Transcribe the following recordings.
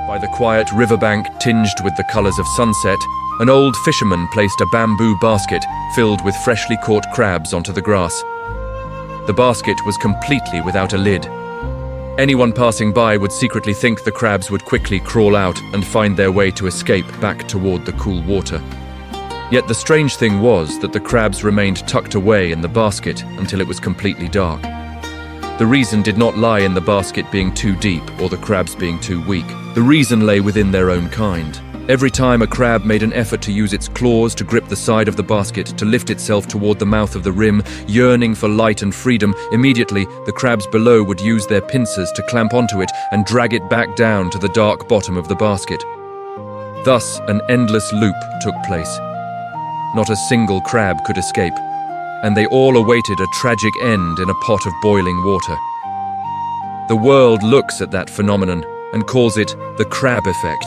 By the quiet riverbank tinged with the colors of sunset, an old fisherman placed a bamboo basket filled with freshly caught crabs onto the grass. The basket was completely without a lid. Anyone passing by would secretly think the crabs would quickly crawl out and find their way to escape back toward the cool water. Yet the strange thing was that the crabs remained tucked away in the basket until it was completely dark. The reason did not lie in the basket being too deep or the crabs being too weak. The reason lay within their own kind. Every time a crab made an effort to use its claws to grip the side of the basket, to lift itself toward the mouth of the rim, yearning for light and freedom, immediately the crabs below would use their pincers to clamp onto it and drag it back down to the dark bottom of the basket. Thus, an endless loop took place. Not a single crab could escape, and they all awaited a tragic end in a pot of boiling water. The world looks at that phenomenon and calls it the crab effect.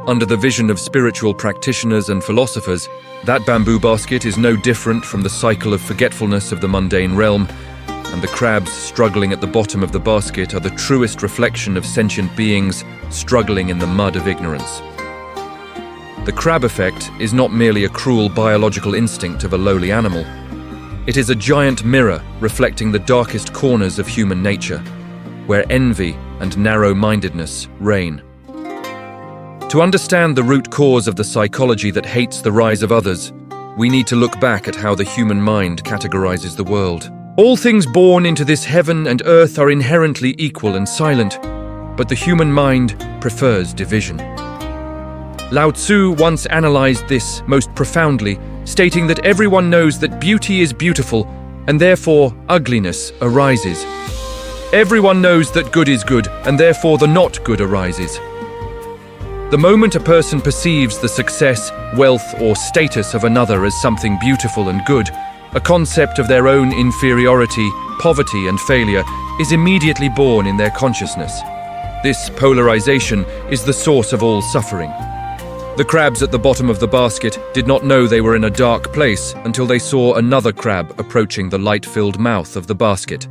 Under the vision of spiritual practitioners and philosophers, that bamboo basket is no different from the cycle of forgetfulness of the mundane realm, and the crabs struggling at the bottom of the basket are the truest reflection of sentient beings struggling in the mud of ignorance. The crab effect is not merely a cruel biological instinct of a lowly animal. It is a giant mirror reflecting the darkest corners of human nature, where envy and narrow-mindedness reign. To understand the root cause of the psychology that hates the rise of others, we need to look back at how the human mind categorizes the world. All things born into this heaven and earth are inherently equal and silent, but the human mind prefers division. Lao Tzu once analyzed this most profoundly, stating that everyone knows that beauty is beautiful, and therefore ugliness arises. Everyone knows that good is good, and therefore the not good arises. The moment a person perceives the success, wealth, or status of another as something beautiful and good, a concept of their own inferiority, poverty, and failure is immediately born in their consciousness. This polarization is the source of all suffering. The crabs at the bottom of the basket did not know they were in a dark place until they saw another crab approaching the light-filled mouth of the basket.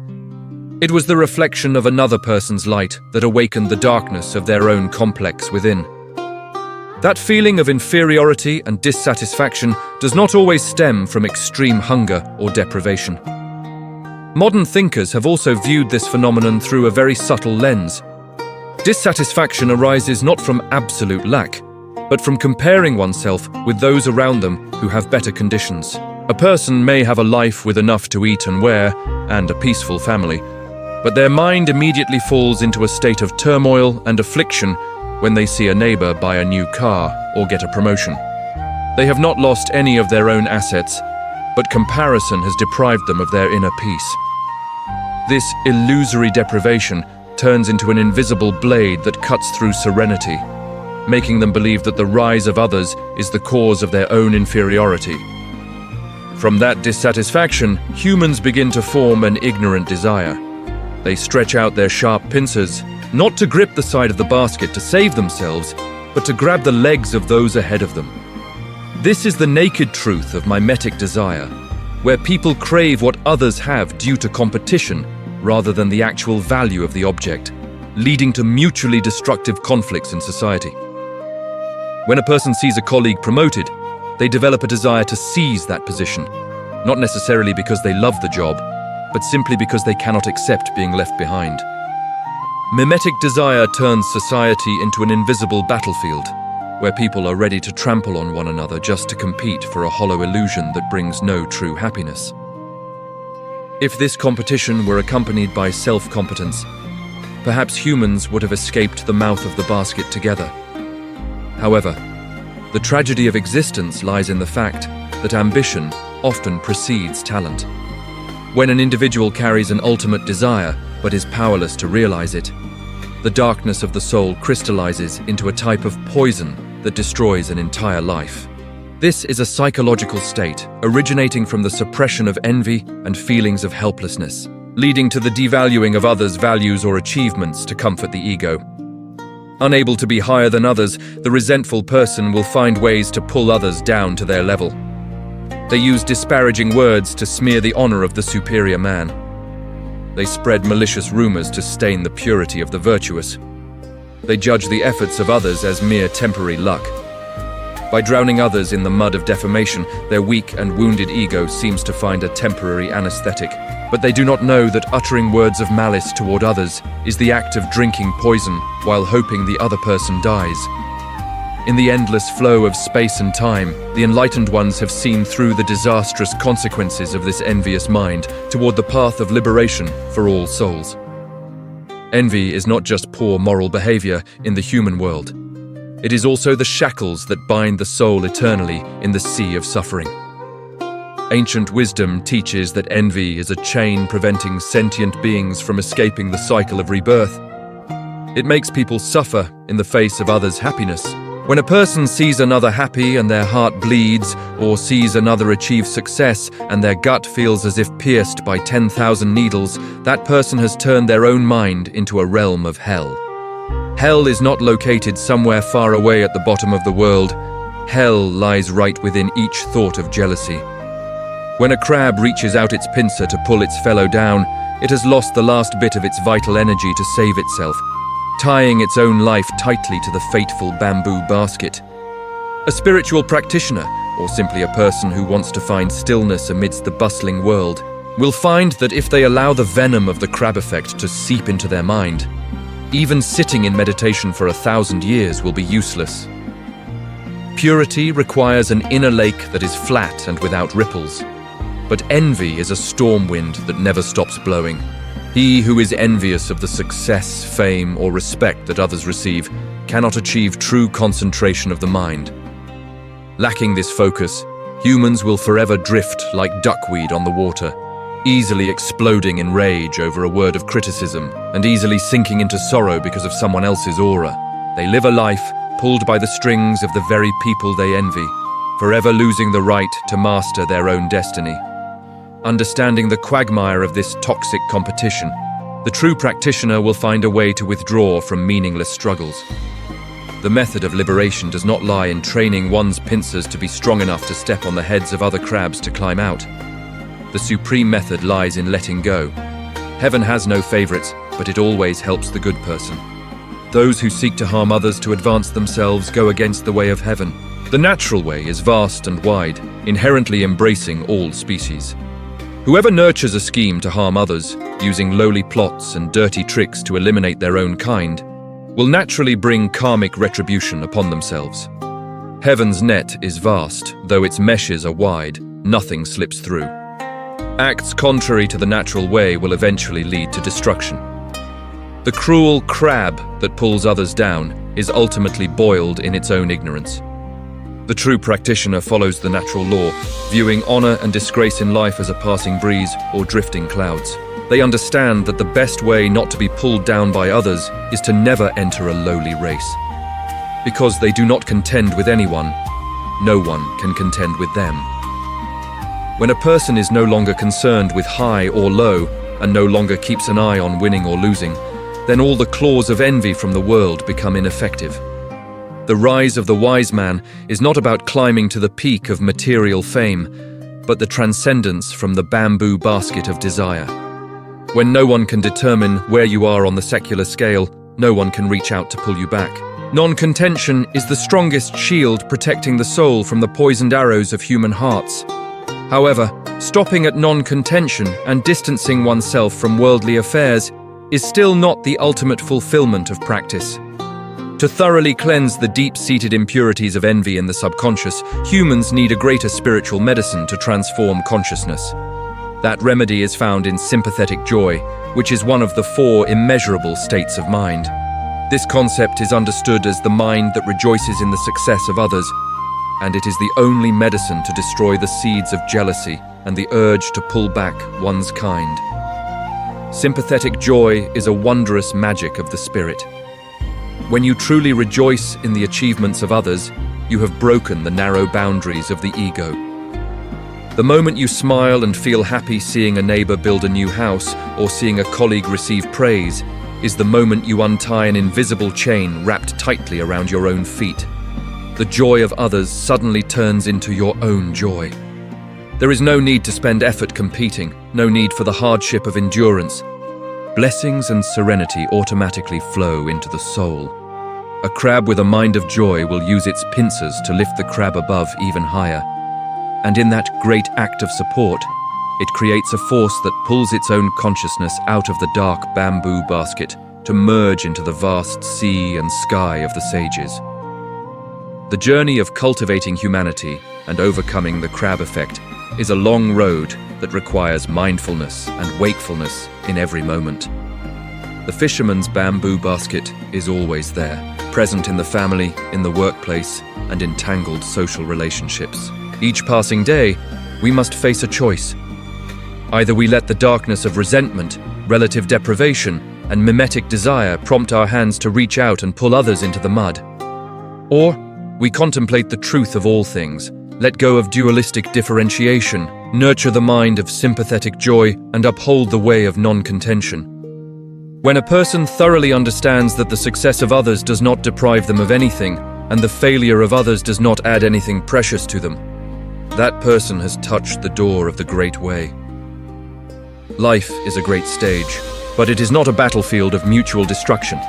It was the reflection of another person's light that awakened the darkness of their own complex within. That feeling of inferiority and dissatisfaction does not always stem from extreme hunger or deprivation. Modern thinkers have also viewed this phenomenon through a very subtle lens. Dissatisfaction arises not from absolute lack, but from comparing oneself with those around them who have better conditions. A person may have a life with enough to eat and wear, and a peaceful family, but their mind immediately falls into a state of turmoil and affliction when they see a neighbor buy a new car or get a promotion. They have not lost any of their own assets, but comparison has deprived them of their inner peace. This illusory deprivation turns into an invisible blade that cuts through serenity, making them believe that the rise of others is the cause of their own inferiority. From that dissatisfaction, humans begin to form an ignorant desire. They stretch out their sharp pincers, not to grip the side of the basket to save themselves, but to grab the legs of those ahead of them. This is the naked truth of mimetic desire, where people crave what others have due to competition rather than the actual value of the object, leading to mutually destructive conflicts in society. When a person sees a colleague promoted, they develop a desire to seize that position, not necessarily because they love the job, but simply because they cannot accept being left behind. Mimetic desire turns society into an invisible battlefield, where people are ready to trample on one another just to compete for a hollow illusion that brings no true happiness. If this competition were accompanied by self-competence, perhaps humans would have escaped the mouth of the basket together. However, the tragedy of existence lies in the fact that ambition often precedes talent. When an individual carries an ultimate desire but is powerless to realize it, the darkness of the soul crystallizes into a type of poison that destroys an entire life. This is a psychological state originating from the suppression of envy and feelings of helplessness, leading to the devaluing of others' values or achievements to comfort the ego. Unable to be higher than others, the resentful person will find ways to pull others down to their level. They use disparaging words to smear the honor of the superior man. They spread malicious rumors to stain the purity of the virtuous. They judge the efforts of others as mere temporary luck. By drowning others in the mud of defamation, their weak and wounded ego seems to find a temporary anesthetic. But they do not know that uttering words of malice toward others is the act of drinking poison while hoping the other person dies. In the endless flow of space and time, the enlightened ones have seen through the disastrous consequences of this envious mind toward the path of liberation for all souls. Envy is not just poor moral behavior in the human world. It is also the shackles that bind the soul eternally in the sea of suffering. Ancient wisdom teaches that envy is a chain preventing sentient beings from escaping the cycle of rebirth. It makes people suffer in the face of others' happiness. When a person sees another happy and their heart bleeds, or sees another achieve success and their gut feels as if pierced by 10,000 needles, that person has turned their own mind into a realm of hell. Hell is not located somewhere far away at the bottom of the world. Hell lies right within each thought of jealousy. When a crab reaches out its pincer to pull its fellow down, it has lost the last bit of its vital energy to save itself, tying its own life tightly to the fateful bamboo basket. A spiritual practitioner, or simply a person who wants to find stillness amidst the bustling world, will find that if they allow the venom of the crab effect to seep into their mind, even sitting in meditation for 1,000 years will be useless. Purity requires an inner lake that is flat and without ripples. But envy is a storm wind that never stops blowing. He who is envious of the success, fame, or respect that others receive cannot achieve true concentration of the mind. Lacking this focus, humans will forever drift like duckweed on the water, easily exploding in rage over a word of criticism and easily sinking into sorrow because of someone else's aura. They live a life pulled by the strings of the very people they envy, forever losing the right to master their own destiny. Understanding the quagmire of this toxic competition, the true practitioner will find a way to withdraw from meaningless struggles. The method of liberation does not lie in training one's pincers to be strong enough to step on the heads of other crabs to climb out. The supreme method lies in letting go. Heaven has no favorites, but it always helps the good person. Those who seek to harm others to advance themselves go against the way of heaven. The natural way is vast and wide, inherently embracing all species. Whoever nurtures a scheme to harm others, using lowly plots and dirty tricks to eliminate their own kind, will naturally bring karmic retribution upon themselves. Heaven's net is vast, though its meshes are wide, nothing slips through. Acts contrary to the natural way will eventually lead to destruction. The cruel crab that pulls others down is ultimately boiled in its own ignorance. The true practitioner follows the natural law, viewing honor and disgrace in life as a passing breeze or drifting clouds. They understand that the best way not to be pulled down by others is to never enter a lowly race. Because they do not contend with anyone, no one can contend with them. When a person is no longer concerned with high or low, and no longer keeps an eye on winning or losing, then all the claws of envy from the world become ineffective. The rise of the wise man is not about climbing to the peak of material fame, but the transcendence from the bamboo basket of desire. When no one can determine where you are on the secular scale, no one can reach out to pull you back. Non-contention is the strongest shield protecting the soul from the poisoned arrows of human hearts. However, stopping at non-contention and distancing oneself from worldly affairs is still not the ultimate fulfillment of practice. To thoroughly cleanse the deep-seated impurities of envy in the subconscious, humans need a greater spiritual medicine to transform consciousness. That remedy is found in sympathetic joy, which is one of the 4 immeasurable states of mind. This concept is understood as the mind that rejoices in the success of others, and it is the only medicine to destroy the seeds of jealousy and the urge to pull back one's kind. Sympathetic joy is a wondrous magic of the spirit. When you truly rejoice in the achievements of others, you have broken the narrow boundaries of the ego. The moment you smile and feel happy seeing a neighbor build a new house or seeing a colleague receive praise is the moment you untie an invisible chain wrapped tightly around your own feet. The joy of others suddenly turns into your own joy. There is no need to spend effort competing, no need for the hardship of endurance. Blessings and serenity automatically flow into the soul. A crab with a mind of joy will use its pincers to lift the crab above even higher. And in that great act of support, it creates a force that pulls its own consciousness out of the dark bamboo basket to merge into the vast sea and sky of the sages. The journey of cultivating humanity and overcoming the crab effect is a long road that requires mindfulness and wakefulness in every moment. The fisherman's bamboo basket is always there, present in the family, in the workplace, and in tangled social relationships. Each passing day, we must face a choice. Either we let the darkness of resentment, relative deprivation, and mimetic desire prompt our hands to reach out and pull others into the mud. Or we contemplate the truth of all things, let go of dualistic differentiation, nurture the mind of sympathetic joy, and uphold the way of non-contention. When a person thoroughly understands that the success of others does not deprive them of anything, and the failure of others does not add anything precious to them, that person has touched the door of the great way. Life is a great stage, but it is not a battlefield of mutual destruction.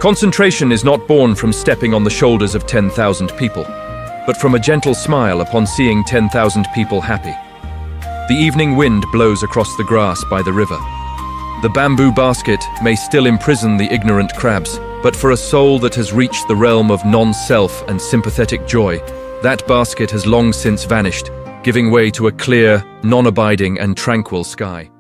Concentration is not born from stepping on the shoulders of 10,000 people, but from a gentle smile upon seeing 10,000 people happy. The evening wind blows across the grass by the river. The bamboo basket may still imprison the ignorant crabs, but for a soul that has reached the realm of non-self and sympathetic joy, that basket has long since vanished, giving way to a clear, non-abiding and tranquil sky.